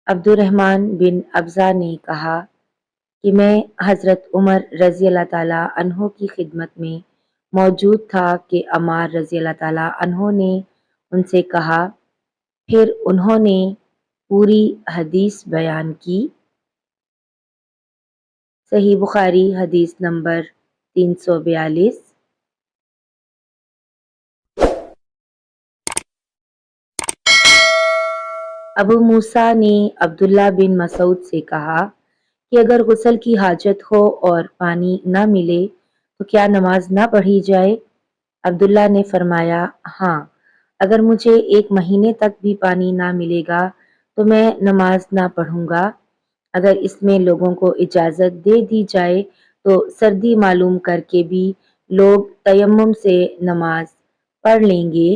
عبد الرحمن بن ابزہ نے کہا کہ میں حضرت عمر رضی اللہ تعالیٰ عنہ کی خدمت میں موجود تھا کہ عمار رضی اللہ تعالیٰ عنہ نے ان سے کہا، پھر انہوں نے پوری حدیث بیان کی۔ صحیح بخاری حدیث نمبر 342۔ ابو موسیٰ نے عبداللہ بن مسعود سے کہا کہ اگر غسل کی حاجت ہو اور پانی نہ ملے تو کیا نماز نہ پڑھی جائے؟ عبداللہ نے فرمایا، ہاں، اگر مجھے 1 مہینے تک بھی پانی نہ ملے گا تو میں نماز نہ پڑھوں گا۔ اگر اس میں لوگوں کو اجازت دے دی جائے تو سردی معلوم کر کے بھی لوگ تیمم سے نماز پڑھ لیں گے